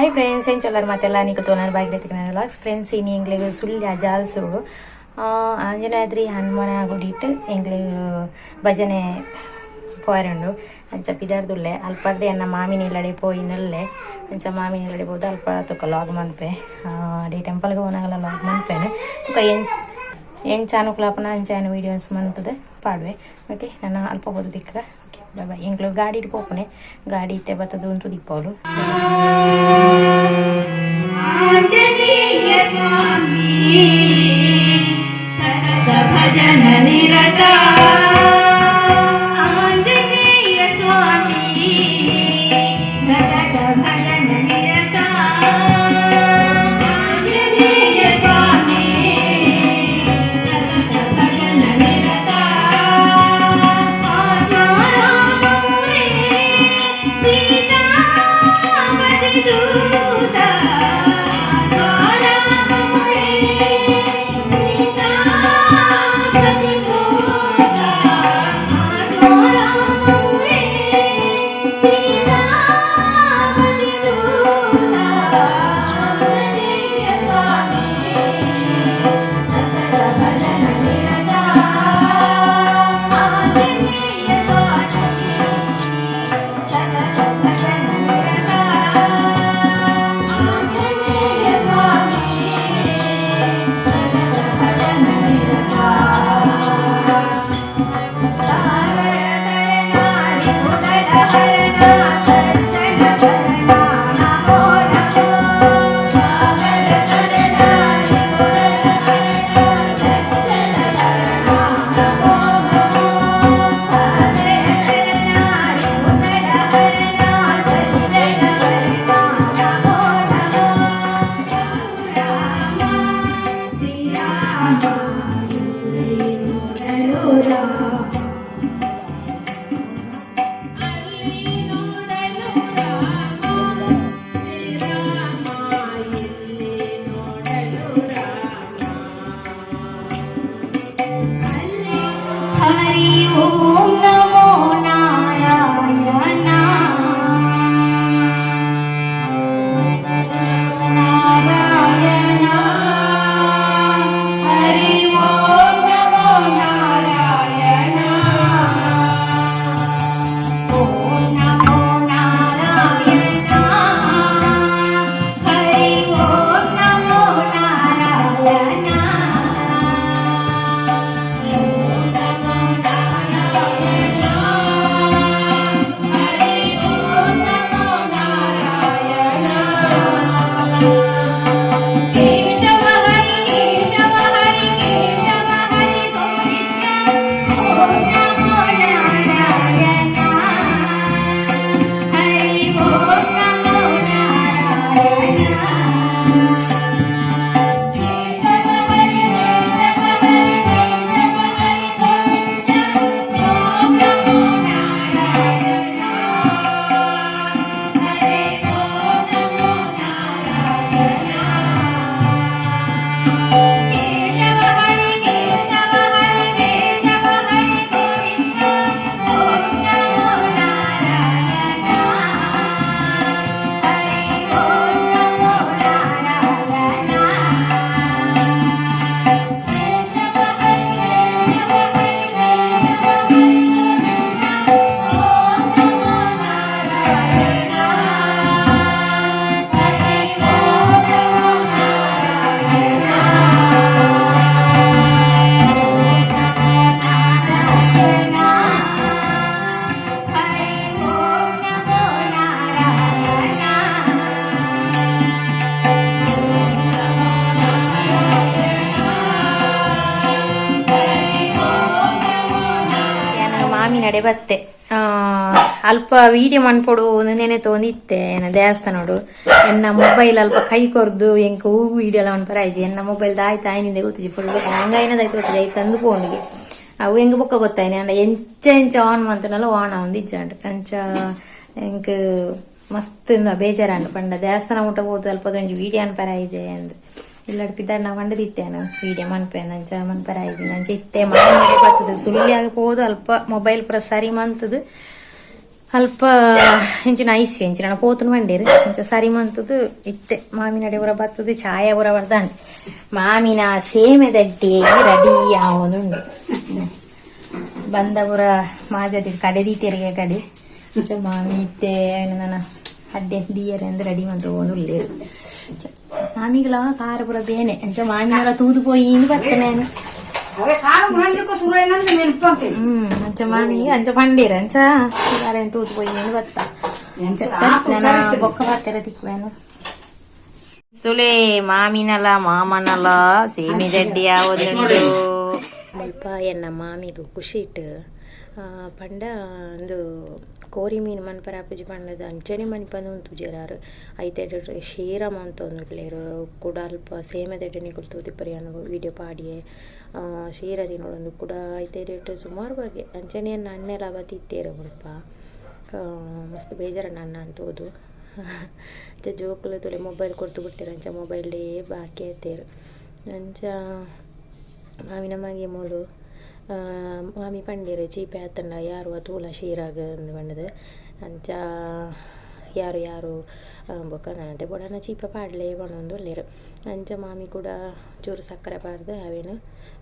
Hi friends, ಏನು ಚಲೋ ಮತ್ತೆಲ್ಲ ನೀವು ತೋನಾರ ಭಾಗ್ಯರಥಿ ವ್ಲಾಗ್ಸ್ ಫ್ರೆಂಡ್ಸ್. ಇನ್ನು ಎಂಗ್ಲಿಗೆ ಸುಳ್ಳು ಜಾಲ್ಸುಡು ಆಂಜನೇಯದ್ರಿ ಹನುಮನ ಗುಡಿಟ್ಟು ಎಂಗ್ಲಿಗೆ ಭಜನೆ പോരുണ്ട് ಅಂಚ ಪಿದಾರ್ದುಲ್ಲೆ ಅಲ್ಪರ್ದೆ ಅನ್ನ ಮಾಮಿನಿಲ್ಲಡೆ ಪೋಯಿನಲ್ಲೆ ಅಂಚ ಮಾಮಿನಿಲ್ಲಡೆ ಹೋದ ಅಲ್ಪ ತುಕ ಲಾಗ್ ಮನ್ಪೆ ಅದೇ ಟೆಂಪಲ್ಗೆ ಹೋನಾಗಲ್ಲ ಲಾಗ್ ಮನ್ಪೇನೆ ತುಕ ಏನು ಚಾನುಕ್ಲಾಪನ ಅಂಚಾನ ವೀಡಿಯೋಸ್ ಮನ್ಪದೆ ಪಾಡುವೆ. ಓಕೆ, ನಾನು ಅಲ್ಪ ಹೋದ ದಿಕ್ಕ. ಓಕೆ, ಬಾಯ್ ಬಾಯ್. ಎಂಗ್ಳು ಗಾಡಿ ಇಟ್ಟು ಹೋಗ್ನೆ, ಗಾಡಿ ಇತ್ತೆ ಬತ್ತದು ಉಂಟು ದಿಪ್ಪವಳು. ಭಜನ ನಿರತ ನಡೆ ಬತ್ತೆ ಅಲ್ಪ ವಿಡಿಯೋ ಮನ್ಪೊಡು ನೆನೆ ತೊಂದಿತ್ತೆ ದೇವಸ್ಥಾನೋಡು ಎನ್ನ ಮೊಬೈಲ್ ಅಲ್ಪ ಕೈ ಕೊರ್ದು ಎಂಕ ಹೂ ವಿಡಿಯೋ ಎಲ್ಲ ಮನ್ಪರ ಆಯ್ತು. ಎನ್ನ ಮೊಬೈಲ್ ದಾಯ್ತು ಆಯ್ನಿಂದ ಗೊತ್ತಿಜಿ ಫುಲ್ ಹಂಗಾಯ್ನದಾಯ್ತು ಗೊತ್ತಿಜಿ ಆಯ್ತು ತಂದು ಫೋನಿಗೆ ಅವು ಹೆಂಗೆ ಬೊಕ್ಕ ಗೊತ್ತಾಯ್ನೆ ಅಂಡ ಎಂಚ ಆನ್ ಮಂತನಲ್ಲ ಆನ್ ಒಂದು ಇಜ್ಜಾಂಡು ಅಂಚ ಎಂಕ್ ಮಸ್ತ್ ಬೇಜಾರಂಡು ಪಂಡ ದೇವಸ್ಥಾನ ಮುಟ್ಟ ಹೋದು ಅಲ್ಪ ಒಂಜಿ ವಿಡಿಯೋ ಅನ್ಪರ ಆಯ್ಜೆ ಅಂದು ಇಲ್ಲಡ್ಪಿದ್ದ ನಾ ಪಂಡದಿತ್ತೇನು ವಿಡಿಯೋ ಮನ್ಪೇನು ಅಂಚ ಮನ್ಪರ ಆಯ್ತು ಅಂಚ ಇತ್ತೆ ಮನೆ ಬರ್ತದೆ ಸುಳ್ಳಿ ಆಗಿ ಹೋದು ಅಲ್ಪ ಮೊಬೈಲ್ ಪುರ ಸರಿ ಮಂತದು ಅಲ್ಪ ಇಂಚಿನ ಐಸ್ ಇಂಚಿನ ಪೋತುನು ಬಂಡೇರು ಇಂಚ ಸರಿ ಮಂತದ್ದು ಇತ್ತೆ ಮಾಮಿನಡೆ ಊರ ಬರ್ತದೆ ಚಾಯ ಊರ ಬರ್ದಾನೆ ಮಾಮಿನ ಸೇಮೆ ದಡ್ಡಿ ರೆಡಿ ಆವೊಂದುಂಡು ಬಂದ ಊರ ಮಾಜದಿ ಕಡೆ ದೀತೆರಿಗೆ ಕಡೆ ಇಂಚ ಮಾಮಿ ಇತ್ತೆ ನನ್ನ ಅಡ್ಡೆ ದೀಯರೆ ಅಂದ್ರೆ ರೆಡಿ ಮಂತ್ರ ಒಂದು ಉಳ್ಳೇರು ಮಾಮಿಗಳ ಕಾರ ಪುರ ಬೇನೆ ಇಂಚ ಮಾಮಿನೆಲ್ಲ ತೂದು ಪೋಯಿ ಇಂದು ಬರ್ತೇನೆ ಅಂಚ ಮಾಮಿ ಅಂಚ ಪಂಡೀರ ಅಂಚ ತೂತು ಪೋಯಿ ಇಂದು ಬತ್ತ ಸರಿ ಬೊಕ್ಕ ಬರ್ತಾರ ತಿಕ್ವೇನು ತುಲೆ ಮಾಮಿನಲ ಮಾಮನಲ ಸೇಮಿ ದಡ್ಡಿ ಯಾವದುಂಡು ಸ್ವಲ್ಪ ಎನ್ನ ಮಾಮಿಗೂ ಖುಷಿ ಇಟ್ಟು ಪಂಡ ಒಂದು ಕೋರಿ ಮೀನು ಮನ್ಪರ ಅಪ್ಪಜಿ ಪಂಡದ ಅಂಚನೆ ಮನಿಪಂದು ತುಜೇರಾರು ಐತೆ ಶೀರಮ ಅಂತ ಒಂದುಡ್ಲೇರು ಕೂಡ ಅಲ್ಪ ಸೇಮೆ ದಡ್ಡನಿ ಕೊಡ್ತು ತಿಪ್ಪರಿ ಅನ್ನೋ ವಿಡಿಯೋ ಪಾಡಿಯೇ ಶೀರ ತಿನ್ನೋಡೊಂದು ಕೂಡ ಐತೆ ರೇಟ್ ಸುಮಾರು ಬಗ್ಗೆ ಅಂಚನೆಯನ್ನು ಅಣ್ಣೆಲ್ಲ ಬತ್ತಿತ್ತೇರು ಸ್ವಲ್ಪ ಮಸ್ತ್ ಬೇಜಾರ ನನ್ನ ಅಂತೋದು ಅಂಚ ಜೋಕುಲು ತೊಲೆ ಮೊಬೈಲ್ ಕೊಡ್ತು ಬಿಡ್ತೀರ ಅಂಚ ಮೊಬೈಲ್ಡೇ ಬಾಕಿ ಐತೇರು ಅಂಚ ಮಾವಿನ ಮಗೆ ಮೂಲು ಮಾಮಿ ಪಂಡೀರು ಚೀಪೆ ಆತಂಡ ಯಾರು ತೂಲ ಶೀರಾಗ ಬಂದದು ಅಂಚ ಯಾರು ಯಾರು ಬೊಕ್ಕ ನನತೆ ಬೊಡನ ಚೀಪ ಪಾಡ್ಲೇ ಬಣ್ಣೊಂದು ಒಳ್ಳೆರು ಅಂಚ ಮಾಮಿ ಕೂಡ ಚೂರು ಸಕ್ಕರೆ ಪಾಡ್ದು ಅವೇನು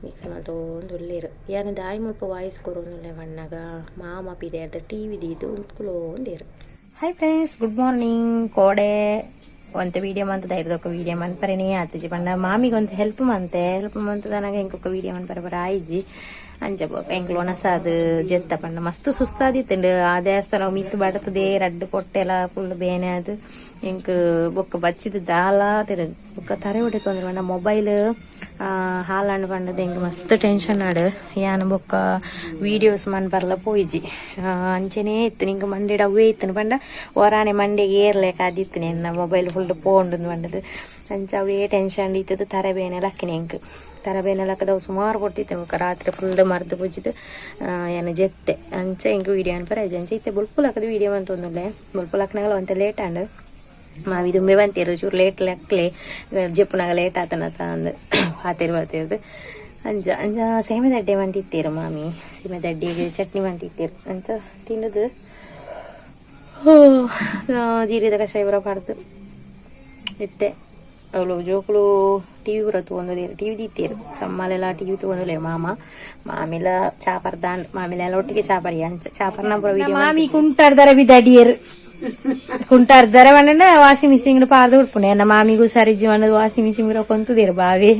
ಮಿಕ್ಸ್ ಮಾಡ್ತೊಂದು ಒಳ್ಳೆರು ಏನು ದಾಯಿ ಮುಲ್ಪ ವಾಯ್ಸ್ ಕೊರೋನುಲ್ಲೆ ಬಣ್ಣಾಗ ಮಾಮ ಪಿದೆ ಅರ್ಧ ಟಿ ವಿ ದೀತು ಉಂತ್ಕೊಳ್ಳೋಂದೇರು ಹಾಯ್ ಫ್ರೆಂಡ್ಸ್ ಗುಡ್ ಮಾರ್ನಿಂಗ್ ಕೋಡೆ ಒಂತ ವೀಡಿಯೋ ಮಂತದ ಇರೋದೊಕ್ಕ ವೀಡಿಯೋ ಮನ್ಪರೇನೇ ಆತಜಿ ಪಂಡ ಮಾಮಿಗೊಂದು ಹೆಲ್ಪ್ ಮಂತದ ನನಗೆ ಇಂకొక ವೀಡಿಯೋ ಮನ್ಪರ ಬರ ಆಯ್ಜಿ ಅಂಚ ಎಂಕ್ಲೋನಸಾದು ಜೆತ್ತ ಪಂಡ ಮಸ್ತ್ ಸುಸ್ತಾದಿತ್ತಂಡು ಆ ದೇವಸ್ಥಾನ ಮಿತ್ತು ಬಡತದೆ ರಡ್ಡು ಕೊಟ್ಟೆಲ್ಲ ಫುಲ್ ಬೇನೆ ಅದು ಇಂಕ್ ಬೊಕ್ಕ ಬಚ್ಚಿದ ದಾಲ ತಿರು ಬೊಕ್ಕ ತರೆ ಹೊಡಿಕೊಂಡ್ರು ಪಂಡ ಮೊಬೈಲ್ ಹಾಲಾಂಡು ಪಂಡದ ಇಂಕ್ ಮಸ್ತ್ ಟೆನ್ಷನ್ ಆಡು ಯಾನು ಬೊಕ್ಕ ವೀಡಿಯೋಸ್ ಮನ್ಪರ್ಲ ಪೋಯ್ಜಿ ಅಂಚೆನೇ ಇತ್ತು ನಿಂಗೆ ಮಂಡೆಡ ಅವೇ ಇತ್ತು ಪಂಡ ಒರಾಣೆ ಮಂಡೆಗೆ ಏರ್ಲೇಕ ಆದಿತ್ತು ಎನ್ನ ಮೊಬೈಲ್ ಫುಲ್ ಪೋಂಡು ಪಂಡದು ಅಂಚ ಅವೇ ಟೆನ್ಷನ್ ಇತ್ತದು ತರೆ ಬೇನೆ ಲಕ್ಕಿನ ಇಂಕ್ ತರಬೇನೆ ಲಕ್ಕದವು ಸುಮಾರು ಕೊಟ್ಟಿತ್ತು ರಾತ್ರಿ ಫುಲ್ ಮರ್ದು ಬುಜ್ಜಿದ್ದು ಏನು ಜೆತ್ತೆ ಅಂಚೆ ಇಂಕ ವೀಡಿಯೋ ಅನ್ಪರ ಅಂಚೆ ಇತ್ತೆ ಬುಲ್ಪು ಲಕ್ಕದ ವೀಡಿಯೋ ಅಂತೊಂದುಲ್ಲೆ ಬುಲ್ಪು ಲಕ್ಕನಾಗಲ್ಲ ಒಂತೆ ಲೇಟ್ ಆಂಡು ಮಾವಿ ದುಂಬೆ ಬಂತೀರು ಚೂರು ಲೇಟ್ ಲಕ್ಲೆ ಜಪ್ಪುನಾಗ ಲೇಟ್ ಆತನತ ಅಂದು ಪಾತಿರು ಬರ್ತಿರೋದು ಅಂಚ ಅಂಚ ಸೇಮೆ ದಡ್ಡೆ ಬಂತಿತ್ತೀರು ಮಾಮಿ ಸೀಮೆ ದಡ್ಡಿಗೆ ಚಟ್ನಿ ಬಂತಿತ್ತೀರು ಅಂಚ ತಿನ್ನದು ಜೀರಿದ ಕಷಾಯ ಬರೋ ಪಾಡ್ದು ಇತ್ತೆ ಅವಳು ಜೋಕುಲು ಟಿವಿ ಬರತ್ತು ಒಂದು ಟಿವಿ ದೀತೀರು ಸಮ್ಮಲೆಲ್ಲ ಟಿವಿ ತಗೊಂಡು ಮಾಮಿಲ ಚಾಪರ್ ದಾಂಡ್ ಮಾಮಿಲೆಲ್ಲ ಒಟ್ಟಿಗೆ ಚಾಪರಿ ಅಂಚ ಚಾಪರ್ನ ಮಾಮಿ ಕುಂಟಾರ್ದರ ಬಿದಡಿಯರು ಕುಂಟಾರ್ದರ ಬಂಡ ವಾಷಿಂಗ್ ಮಿಷಿನ್ ಪಾರ್ದು ಉಡ್ಪುಣೆ ಎನ್ನ ಮಾಮಿಗೂ ಸರಿಜಿ ಬಂದದು ವಾಷಿಂಗ್ ಮಿಷಿನ್ ಕೊಂತುದಿರು ಬಾವಿ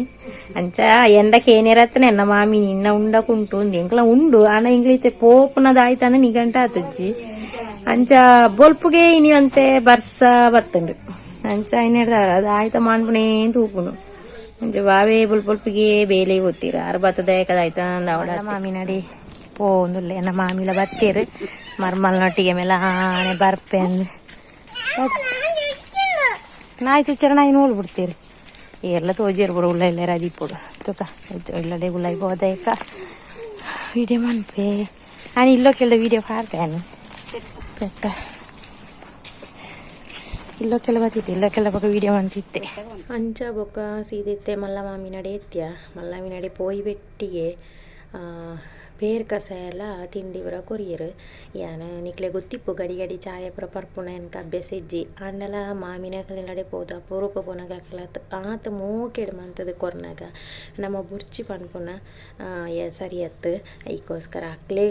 ಅಂಚ ಎಂಡಕ್ಕೆ ಏನೇರತ್ತನೆ ಎನ್ನ ಮಾಮಿ ನಿನ್ನ ಉಂಡಕುಂಟು ಒಂದು ಎಂಕ್ಲ ಉಂಡು ಆನ ಇಂಗ್ಲೈತೆ ಪೋಪುನದಾಯ್ತಂದ ನಿಗಂಟ ಆತಜ್ಜಿ ಅಂಚ ಬೊಲ್ಪುಗೆ ಇನಿವಂತೆ ಬರ್ಸ ಬತ್ತಂಡು ಅಂಚ ಇನ್ನೆಡ್ದಾರ ಅದು ಆಯ್ತ ಮಾಡ್ಪುಣೇ ತೂಪುನು ಅಂಚ ಬಾವೇ ಬುಲ್ಪುಲ್ಪಿಗೆ ಬೇಲೆ ಗೊತ್ತೀರ ಆರು ಬತ್ತದ ಏಕದಾಯ್ತ ಅವಳ ಮಾಮಿ ನಡಿ ಪೋಂದುಲ್ಲೆ ಎನ್ನ ಮಾಮಿಲ ಬತ್ತೇರು ಮರ್ಮಲ್ನೊಟ್ಟಿಗೆ ಮೇಲೆ ಆನೆ ಬರ್ಪೆ ಅಂದು ನಾಯಿ ತುಚ್ಚರ ನಾಯಿ ನೋಡ್ ಬಿಡ್ತೀರಿ ಎಲ್ಲ ತೋಜಿರ್ ಬಿಡು ಉಳ್ಳ ಎಲ್ಲ ರದಿಪ್ಪುಡು ತುಕ ಇಲ್ಲಡೆ ಉಳ್ಳಾಯಿ ಹೋದೇಕ ವಿಡಿಯೋ ಮನ್ಪೆ ನಾನು ಇಲ್ಲೋ ಕೇಳ್ದ ವಿಡಿಯೋ ಪಾಡ್ತೇನೆ ಪೆತ್ತ ಇಲ್ಲೋಕೆಲ್ಲ ಬರ್ತಿತ್ತು ಇಲ್ಲೋಕೆಲ್ಲ ಬೊಕ್ಕ ವೀಡಿಯೋ ಮಾಡ್ತಿದ್ದೆ ಅಂಚ ಬೊಕ್ಕ ಸೀದಿತ್ತೆ ಮಲ್ಲ ಮಾಮಿ ನಡೆ ಎತ್ಯ ಮಲ್ಲ ಮಾಮಿ ನಡೆ ಪೋಯಿ ಬೆಟ್ಟಿಗೆ ಬೇರ್ ಕಸ ಎಲ್ಲ ತಿಂಡಿ ಬರ ಕೊರಿಯರು ಯಾನ ನಿಕ್ಲೆ ಗೊತ್ತಿಪ್ಪು ಗಡಿ ಗಡಿ ಚಾಯ ಪುರ ಪರ್ಪುಣ ಎನ್ಕ ಅಭ್ಯಾಸ ಇಜ್ಜಿ ಅಂಡೆಲ್ಲ ಮಾಮಿನಕಲಿ ನಡೆ ಪೋದು ಅಪರೂಪ ಪುನಗಲ ಆತ ಮೂಕೆಡು ಮಂತದ ಕೊರ್ನಾಗ ನಮ್ಮ ಬುರ್ಚಿ ಪನ್ಪುನ ಸರಿಯತ್ತು ಐಕೋಸ್ಕರ ಅಕ್ಲೆ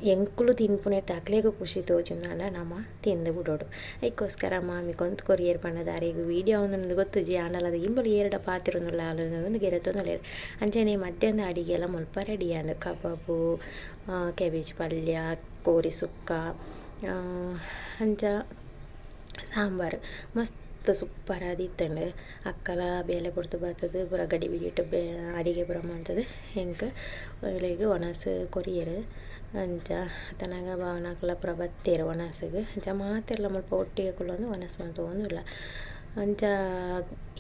ಎಂಕುಲು ತಿನ್ಪುನೆಟ್ಟು ಅಕ್ಲೆಗೂ ಖುಷಿ ತೋಜುಂದಾಂಡ ನಮ್ಮ ತಿಂದು ಬಿಡೋಡು ಅದಕ್ಕೋಸ್ಕರ ಮಾಮಿ ಕೊಂತ ಕೊರಿಯರ್ ಪಂಡದಾರಿಗೂ ವೀಡಿಯೋ ಒಂದು ಗೊತ್ತು ಜಿ ಆಂಡಲದ ಇಂಬಳು ಏರಡ ಪಾತಿರೊಂದುಲ್ಲ ಒಂದು ಗೆರೆತೊಂದುಲ್ಲೇರು ಅಂಚನೆ ಮಧ್ಯಾಹ್ನ ಅಡಿಗೆ ಎಲ್ಲ ಮುಲ್ಪ ರೆಡಿ ಆಂಡು ಕಬಾಬು ಕ್ಯಾಬೇಜ್ ಪಲ್ಯ ಕೋರಿ ಸುಕ್ಕ ಅಂಚ ಸಾಂಬಾರು ಮಸ್ತ್ ಸೂಪರ್ ಆದಿತ್ತಂಡು ಅಕ್ಕಲ ಬೇಲೆ ಪುಡ್ತು ಬರ್ತದೆ ಪೂರ ಗಡಿ ಬಿಡಿಟ್ಟು ಅಡಿಗೆ ಪುರ ಮಾಡ್ತದೆ ಹೆಂಗೆ ಇಲ್ಲಿಗೆ ಒಣಸು ಕೊರಿಯರು ಅಂಚ ತನಗ ಭಾವನಕಲ ಪುರ ಬತ್ತೇರು ಒಣಸಿಗೆ ಅಂಚ ಮಾತೆಲ್ಲ ಮುಲ್ಪ ಒಟ್ಟಿಗೆ ಕೊಲ್ಲೊಂದು ಒಣಸು ಮಾಡ್ತೊಂದಿಲ್ಲ ಅಂಚ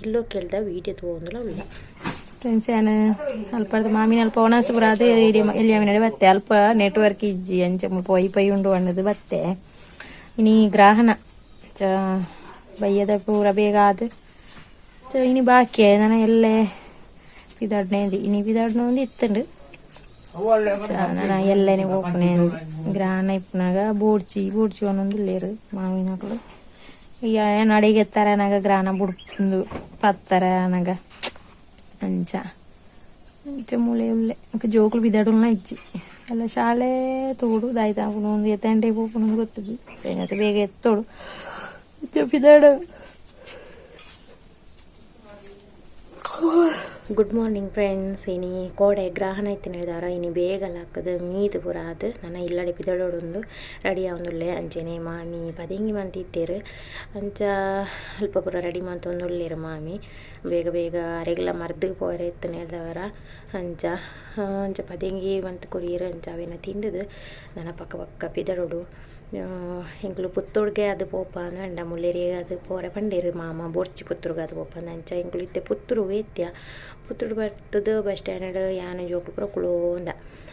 ಇಲ್ಲೋ ಕೇಳ್ದ ವೀಡಿಯೋ ತೊಗೊಂದಿಲ್ಲ ಉಲ್ಲ ಫ್ರೆಂಡ್ಸ್ ಏನು ಅಲ್ಪ ಮಾಮಿನ ಅಲ್ಪ ಒಣಸು ಪುರ ಅದು ಎಲ್ಲಿ ನಡೆ ಬತ್ತೆ ಅಲ್ಪ ನೆಟ್ವರ್ಕ್ ಇಜ್ಜಿ ಅಂಚ ಮುಲ್ಪ ವೈಫೈ ಉಂಡು ಅನ್ನೋದು ಬತ್ತೆ ಇನಿ ಗ್ರಹಣ ಅಂಚ ಬಯ್ಯದ ಪೂರ ಬೇಗ ಆದು ಸೊ ಇನಿ ಬಾಕಿ ನಾನು ಎಲ್ಲೇ ಪಿದಾಡ್ನೇದು ಇನಿ ಪಿದಾಡ್ನ ಒಂದು ಇತ್ತಂಡು చాలా ఎల్లని పోకునే గ్రాన ఇప్పునాగా బోడ్చి అనొందు లేరు మామినప్పుడు ఇక ఆయన అడిగెత్తారనగా గ్రాన బుడుపుందు పత్తర అనగా ಅಂಚ ಮೂಲೆ ಉಳ್ಳೆ ಜೋಕುಲು ಬಿದಾಡುಲ್ನ ಇಜ್ಜಿ ಎಲ್ಲ ಶಾಲೆ ತೋಡು ದಾಯ್ತಾಪುನು ಒಂದು ಎತ್ತಂಟೆ ಪೋಪುನು ಗೊತ್ತಜ್ಜಿ ಮತ್ತೆ ಬೇಗ ಎತ್ತೋಡು ಬಿದಾಡು. Good morning friends. ಇನಿ ಕೋಡೆ ಗ್ರಹಣ ಐತೆ ಹೇಳಿದಾರ ಇನಿ ಬೇಗಲ್ಲ ಹಾಕದು ಮೀದು ಪುರ ಅದು ನನ್ನ ಇಲ್ಲಡೆ ಪಿದಳೋಡೊಂದು ರೆಡಿ ಆವೊಂದುಲ್ಲೆ ಅಂಚೆನೆ ಮಾಮಿ ಪದಿಂಗಿ ಮಂತಿತ್ತೇರು ಅಂಚ ಅಲ್ಪ ಪುರ ರೆಡಿ ಮಂತೊಂದುಲ್ಲೇರು ಮಾಮಿ ಬೇಗ ಬೇಗ ಅರೆಗೆಲ್ಲ ಮರ್ದು ಪೋರೆ ಎತ್ತನೆ ಹೇಳಿದವರ ಅಂಚ ಅಂಚ ಪದಿಂಗಿ ಮಂತ್ ಕೊರಿಯರು ಅಂಚ ಅವೇನ ತಿಂಡದು ನನ್ನ ಪಕ್ಕ ಪಕ್ಕ ಪಿದಳೋಡು ಎಂಕ್ಲು ಪುತ್ತೂಡ್ಗೆ ಅದು ಪೋಪಾನ ಅಂಡ ಮುಲ್ಲೇರಿಗೆ ಅದು ಪೋರೆ ಪಂಡೇರು ಮಾಮ ಬೋರ್ಚಿ ಪುತ್ತೂರ್ಗೆ ಅದು ಪೋಪಾನ ಅಂಚ ಎಂಕ್ಲು ಇತ್ತೆ ಪುತ್ತೂರು ಏತ್ಯ ಪುತ್ತೂರು ಬರ್ತದ ಬಸ್ ಸ್ಟ್ಯಾಂಡ್ ಯಾನ ಜೋಕ್ಲು ಪುರ ಕುಳೋಂದ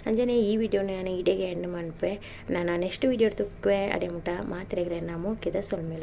ಅಂಜನೆ ಈ ವಿಡಿಯೋನ ನಾನು ಇಡೆಗೆ ಎಂಡ್ ಮನ್ಪೆ ನಾನು ನೆಕ್ಸ್ಟ್ ವಿಡಿಯೋ ತುಕ್ವೆ ಅಡೆ ಮುಟ ಮಾತ್ರೆಗ್ರೆ ನಾ ಮೋಕಿದ ಸೊಲ್ಮೇಲೆ.